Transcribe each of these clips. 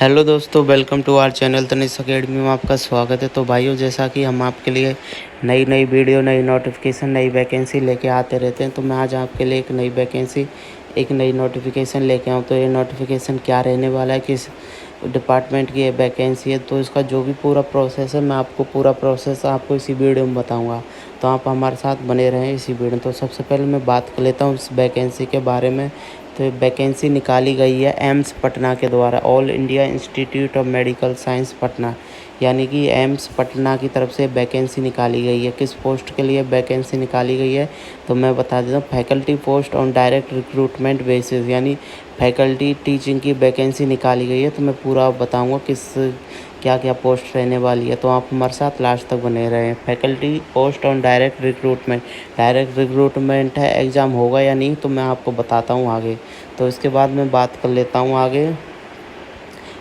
Hello दोस्तों, welcome to our channel Tanishq academy में आपका स्वागत है। तो भाइयों, जैसा कि हम आपके लिए नई नई वीडियो, नई नोटिफिकेशन, नई वैकेंसी लेके आते रहते हैं, तो मैं आज आपके लिए एक नई वैकेंसी, एक नई नोटिफिकेशन लेके आऊँ। तो ये नोटिफिकेशन क्या रहने वाला है, किस डिपार्टमेंट की ये वैकेंसी है, तो इसका जो भी पूरा प्रोसेस है, मैं आपको पूरा प्रोसेस आपको इसी वीडियो में बताऊँगा। तो आप हमारे साथ बने रहें इसी वीडियो में। तो सबसे पहले मैं बात कर लेता हूँ इस वैकेंसी के बारे में। तो वैकेंसी निकाली गई है एम्स पटना के द्वारा, all India institute of medical science Patna, यानी कि एम्स पटना की तरफ से वैकेंसी निकाली गई है। किस पोस्ट के लिए वैकेंसी निकाली गई है, तो मैं बता देता हूँ। Faculty post on direct recruitment basis, यानी फैकल्टी टीचिंग की वैकेंसी निकाली गई है। तो मैं पूरा बताऊँगा किस क्या क्या पोस्ट रहने वाली है, तो आप हमारे साथ लास्ट तक बने रहें। Faculty post on direct recruitment है, एग्ज़ाम होगा या नहीं, तो मैं आपको बताता हूँ आगे। तो इसके बाद मैं बात कर लेता हूँ आगे।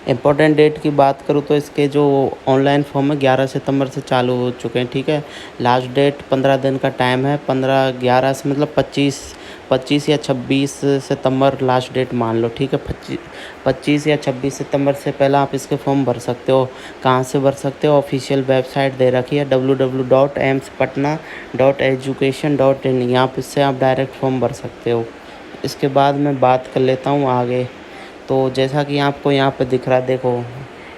इम्पोर्टेंट डेट की बात करूँ तो इसके जो ऑनलाइन फॉर्म है 11 सितंबर से चालू हो चुके हैं, ठीक है। लास्ट डेट 15 दिन का टाइम है, 15/11 से मतलब 25 या 26 सितंबर लास्ट डेट मान लो, ठीक है। 25 या 26 सितंबर से पहले आप इसके फॉर्म भर सकते हो। कहाँ से भर सकते हो, ऑफिशियल वेबसाइट दे रखी है www.amspatna.education.in, यहाँ पे से आप डायरेक्ट फॉर्म भर सकते हो। इसके बाद मैं बात कर लेता हूँ आगे। तो जैसा कि आपको यहाँ पे दिख रहा है, देखो,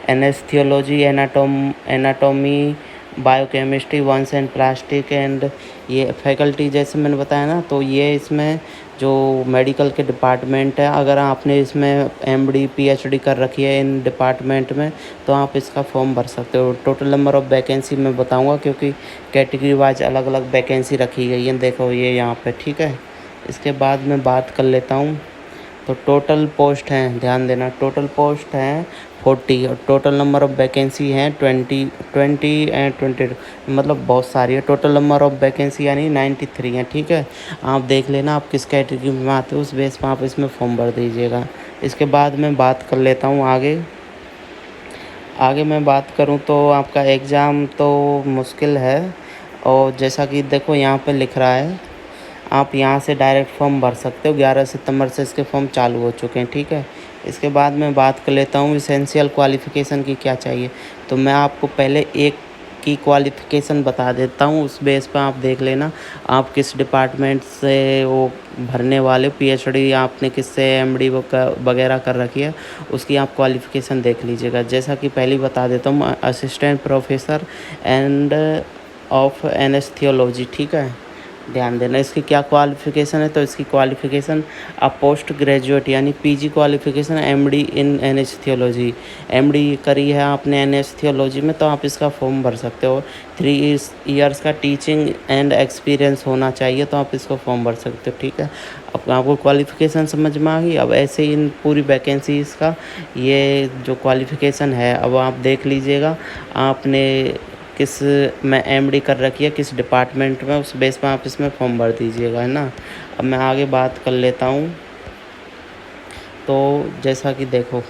anaesthesiology, anatomy, biochemistry, once and plastic and ये फैकल्टी जैसे मैंने बताया ना, तो ये इसमें जो मेडिकल के डिपार्टमेंट है, अगर आपने इसमें एमडी पीएचडी कर रखी है इन डिपार्टमेंट में, तो आप इसका फॉर्म भर सकते हो। टोटल नंबर ऑफ़ वैकेंसी मैं बताऊंगा, क्योंकि कैटेगरी वाइज अलग अलग वैकेंसी रखी गई है, देखो ये यहाँ पे, ठीक है। इसके बाद मैं बात कर लेता हूँ। तो टोटल पोस्ट हैं, ध्यान देना, टोटल पोस्ट हैं 40 और टोटल नंबर ऑफ़ वैकेंसी हैं 20 एंड 22, मतलब बहुत सारी है। टोटल नंबर ऑफ़ वैकेंसी यानी 93 हैं, ठीक है। आप देख लेना आप किस कैटेगरी में आते हो, उस बेस पर आप इसमें फॉर्म भर दीजिएगा। इसके बाद मैं बात कर लेता हूँ आगे। मैं बात करूँ तो आपका एग्ज़ाम तो मुश्किल है, और जैसा कि देखो यहाँ पे लिख रहा है, आप यहाँ से डायरेक्ट फॉर्म भर सकते हो। 11 सितंबर से इसके फॉर्म चालू हो चुके हैं, ठीक है। इसके बाद मैं बात कर लेता हूँ एसेंशियल क्वालिफ़िकेशन की क्या चाहिए। तो मैं आपको पहले एक की क्वालिफ़िकेशन बता देता हूँ, उस बेस पर आप देख लेना आप किस डिपार्टमेंट से वो भरने वाले। पीएचडी आपने किससे एमडी वगैरह कर रखी है, उसकी आप क्वालिफ़िकेशन देख लीजिएगा। जैसा कि पहले बता देता हूँ, असिस्टेंट प्रोफेसर एंड ऑफ एनेस्थियोलॉजी, ठीक है। ध्यान देना इसकी क्या क्वालिफ़िकेशन है, तो इसकी क्वालिफ़िकेशन आप पोस्ट ग्रेजुएट यानी PG qualification MD in anaesthesiology, MD करी है आपने एनेस्थियोलॉजी में, तो आप इसका फॉर्म भर सकते हो। 3 ईयर्स का टीचिंग एंड एक्सपीरियंस होना चाहिए, तो आप इसको फॉर्म भर सकते हो, ठीक है। अब आपको क्वालिफ़िकेशन समझ में आ गई। अब ऐसे ही इन पूरी वैकेंसीज़ का ये जो क्वालिफ़िकेशन है, अब आप देख लीजिएगा आपने किस में एमडी कर रखी है, किस डिपार्टमेंट में, उस बेस पर आप इसमें फॉर्म भर दीजिएगा, है ना। अब मैं आगे बात कर लेता हूँ। तो जैसा कि देखो,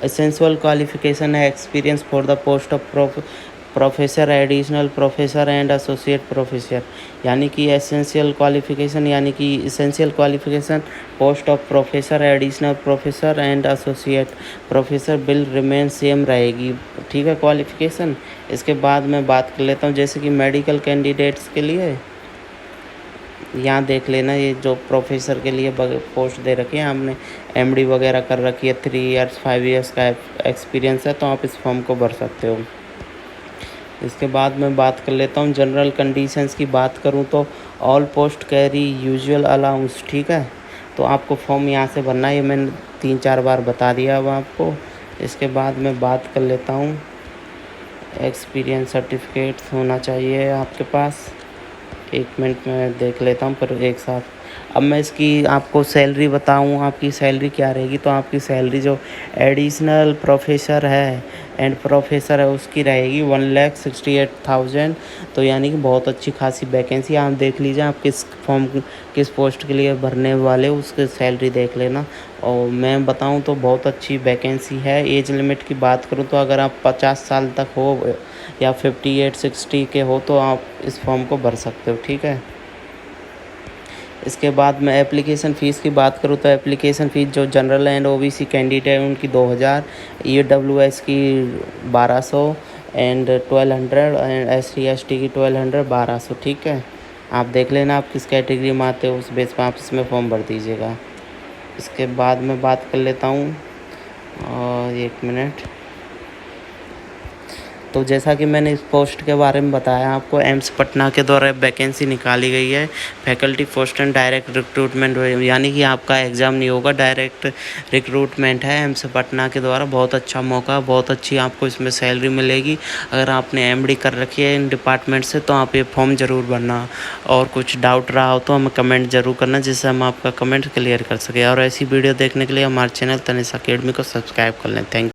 एसेंशियल क्वालिफिकेशन है experience for the post of professor, additional professor and associate professor, यानी कि एसेंशियल क्वालिफिकेशन यानी कि essential qualification post of professor, additional professor and associate professor will remain same रहेगी, ठीक है, क्वालिफिकेशन। इसके बाद मैं बात कर लेता हूँ जैसे कि मेडिकल कैंडिडेट्स के लिए यहाँ देख लेना, ये जो प्रोफेसर के लिए पोस्ट दे रखी है, हमने एमडी वगैरह कर रखी है, 3 इयर्स 5 इयर्स का एक्सपीरियंस है, तो आप इस फॉर्म को भर सकते हो। इसके बाद मैं बात कर लेता हूँ जनरल कंडीशंस की बात करूँ तो all post carry usual allowance, ठीक है। तो आपको फॉर्म यहाँ से भरना है, ये मैंने 3-4 बार बता दिया अब आपको। इसके बाद मैं बात कर लेता हूँ, एक्सपीरियंस सर्टिफिकेट होना चाहिए आपके पास। 1 मिनट में देख लेता हूँ पर एक साथ। अब मैं इसकी आपको सैलरी बताऊँ, आपकी सैलरी क्या रहेगी। तो आपकी सैलरी जो एडिशनल प्रोफेसर है एंड प्रोफेसर है उसकी रहेगी 1,68,000। तो यानी कि बहुत अच्छी खासी वैकेंसी। आप देख लीजिए आप किस पोस्ट के लिए भरने वाले हो, उसकी सैलरी देख लेना। और मैं बताऊं तो बहुत अच्छी वैकेंसी है। एज लिमिट की बात करूं तो अगर आप 50 साल तक हो या 58-60 के हो तो आप इस फॉर्म को भर सकते हो, ठीक है। इसके बाद मैं एप्लीकेशन फ़ीस की बात करूँ तो एप्लीकेशन फ़ीस जो जनरल एंड ओबीसी कैंडिडेट है उनकी 2000, ईडब्ल्यूएस की 1200 एंड 1200 एंड एससी एसटी की 1200 1200। ठीक है, आप देख लेना आप किस कैटेगरी में आते हो, उस बेस पर आप इसमें फॉर्म भर दीजिएगा। इसके बाद मैं बात कर लेता हूँ और 1 मिनट। तो जैसा कि मैंने इस पोस्ट के बारे में बताया आपको, एम्स पटना के द्वारा वैकेंसी निकाली गई है faculty post and direct recruitment, यानी कि आपका एग्ज़ाम नहीं होगा, डायरेक्ट रिक्रूटमेंट है एम्स पटना के द्वारा। बहुत अच्छा मौका, बहुत अच्छी आपको इसमें सैलरी मिलेगी। अगर आपने एमडी कर रखी है इन डिपार्टमेंट से तो आप ये फॉर्म ज़रूर भरना। और कुछ डाउट रहा हो तो हमें कमेंट ज़रूर करना, जिससे हम आपका कमेंट क्लियर कर सकें। और ऐसी वीडियो देखने के लिए हमारे चैनल तनिष्क अकेडमी को सब्सक्राइब कर लें। थैंक